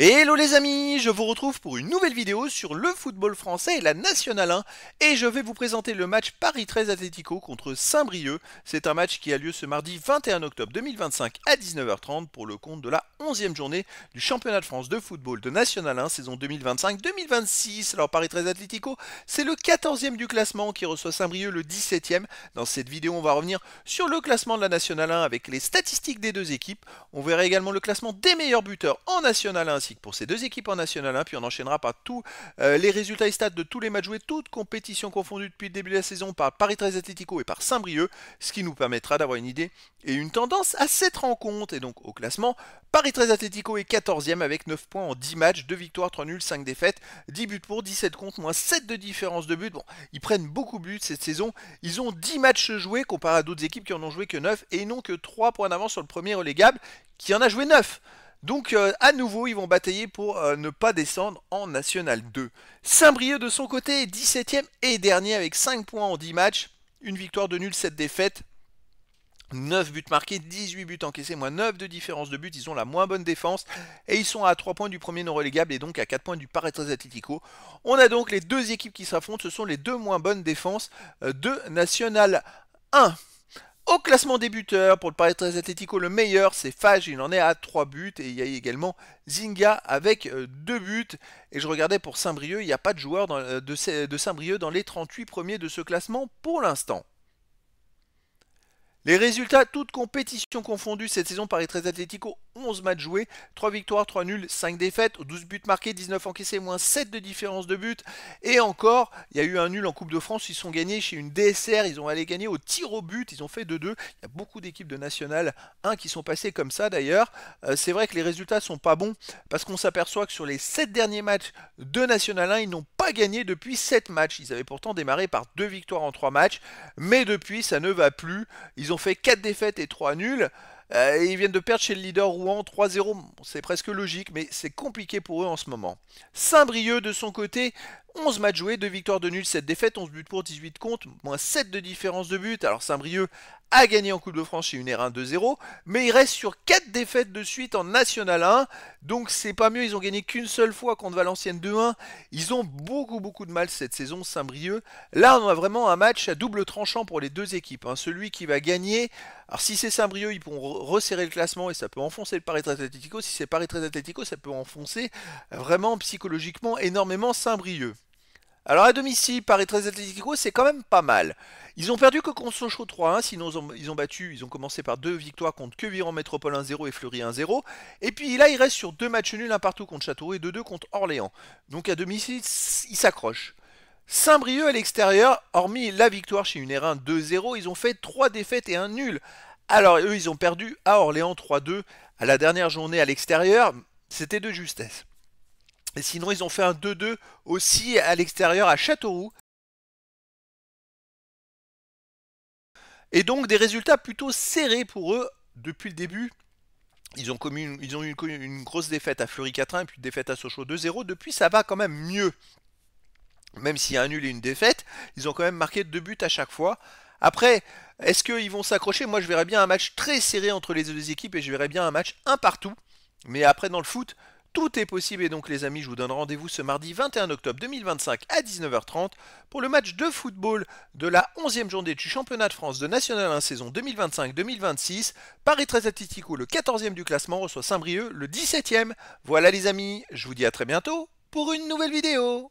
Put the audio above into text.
Hello les amis, je vous retrouve pour une nouvelle vidéo sur le football français et la Nationale 1 et je vais vous présenter le match Paris 13 Atlético contre Saint-Brieuc. C'est un match qui a lieu ce mardi 21 octobre 2025 à 19h30 pour le compte de la 11e journée du championnat de France de football de Nationale 1 saison 2025-2026. Alors Paris 13 Atlético, c'est le 14e du classement qui reçoit Saint-Brieuc le 17e. Dans cette vidéo, on va revenir sur le classement de la Nationale 1 avec les statistiques des deux équipes. On verra également le classement des meilleurs buteurs en Nationale 1 ainsi que pour ces deux équipes en National 1, puis on enchaînera par tous les résultats et stats de tous les matchs joués, toutes compétitions confondues depuis le début de la saison par Paris 13 Atlético et par Saint-Brieuc, ce qui nous permettra d'avoir une idée et une tendance à cette rencontre. Et donc au classement, Paris 13 Atlético est 14e avec 9 points en 10 matchs, 2 victoires, 3 nuls, 5 défaites, 10 buts pour, 17 contre, moins 7 de différence de but. Bon, ils prennent beaucoup de buts cette saison, ils ont 10 matchs joués comparé à d'autres équipes qui en ont joué que 9 et ils n'ont que 3 points d'avance sur le premier relégable qui en a joué 9. Donc à nouveau ils vont batailler pour ne pas descendre en National 2. Saint-Brieuc de son côté est 17e et dernier avec 5 points en 10 matchs, une victoire de nul, 7 défaites, 9 buts marqués, 18 buts encaissés, moins 9 de différence de but, ils ont la moins bonne défense et ils sont à 3 points du premier non relégable et donc à 4 points du Paris 13 Atlético. On a donc les deux équipes qui s'affrontent, ce sont les deux moins bonnes défenses de National 1. Au classement des buteurs, pour le Paris 13 Atlético, le meilleur c'est Fage, il en est à 3 buts. Et il y a également Zinga avec 2 buts. Et je regardais pour Saint-Brieuc, il n'y a pas de joueur de Saint-Brieuc dans les 38 premiers de ce classement pour l'instant. Les résultats, toutes compétitions confondues cette saison, Paris 13 Atlético, 11 matchs joués, 3 victoires, 3 nuls, 5 défaites, 12 buts marqués, 19 encaissés, moins 7 de différence de but. Et encore, il y a eu un nul en Coupe de France, ils sont gagnés chez une DSR, ils ont allé gagner au tir au but, ils ont fait 2-2. Il y a beaucoup d'équipes de National 1 qui sont passées comme ça d'ailleurs. C'est vrai que les résultats sont pas bons, parce qu'on s'aperçoit que sur les 7 derniers matchs de National 1, ils n'ont pas gagné depuis 7 matchs. Ils avaient pourtant démarré par 2 victoires en 3 matchs, mais depuis ça ne va plus. Ils ont fait 4 défaites et 3 nuls. Ils viennent de perdre chez le leader Rouen 3-0. Bon, c'est presque logique, mais c'est compliqué pour eux en ce moment. Saint-Brieuc, de son côté, 11 matchs joués, 2 victoires, 2 nuls, 7 défaites, 11 buts pour, 18 contre, moins 7 de différence de but. Alors Saint-Brieuc a gagné en Coupe de France chez une R1 2-0, mais il reste sur 4 défaites de suite en National 1. Donc c'est pas mieux, ils ont gagné qu'une seule fois contre Valenciennes 2-1. Ils ont beaucoup de mal cette saison, Saint-Brieuc. Là, on a vraiment un match à double tranchant pour les deux équipes. Celui qui va gagner, alors si c'est Saint-Brieuc, ils pourront resserrer le classement et ça peut enfoncer le Paris 13 Atlético. Si c'est Paris 13 Atlético, ça peut enfoncer vraiment psychologiquement énormément Saint-Brieuc. Alors à domicile, Paris 13 Atlético, c'est quand même pas mal. Ils ont perdu que contre Sochaux 3-1, sinon ils ont commencé par 2 victoires contre Queviron Métropole 1-0 et Fleury 1-0. Et puis là, ils restent sur 2 matchs nuls, un partout contre Châteauroux et 2-2 contre Orléans. Donc à domicile, ils s'accrochent. Saint-Brieuc à l'extérieur, hormis la victoire chez une R1 2-0, ils ont fait 3 défaites et un nul. Alors eux, ils ont perdu à Orléans 3-2 à la dernière journée à l'extérieur, c'était de justesse. Et sinon, ils ont fait un 2-2 aussi à l'extérieur à Châteauroux. Et donc des résultats plutôt serrés pour eux depuis le début. Ils ont eu une grosse défaite à Fleury 4-1 et puis une défaite à Sochaux 2-0. Depuis, ça va quand même mieux. Même s'il y a un nul et une défaite, ils ont quand même marqué 2 buts à chaque fois. Après, est-ce qu'ils vont s'accrocher? Moi, je verrais bien un match très serré entre les deux équipes et je verrais bien un match un partout. Mais après, dans le foot, tout est possible et donc les amis, je vous donne rendez-vous ce mardi 21 octobre 2025 à 19h30 pour le match de football de la 11e journée du championnat de France de National 1 saison 2025-2026. Paris 13 Atlético, le 14e du classement, reçoit Saint-Brieuc, le 17e. Voilà les amis, je vous dis à très bientôt pour une nouvelle vidéo.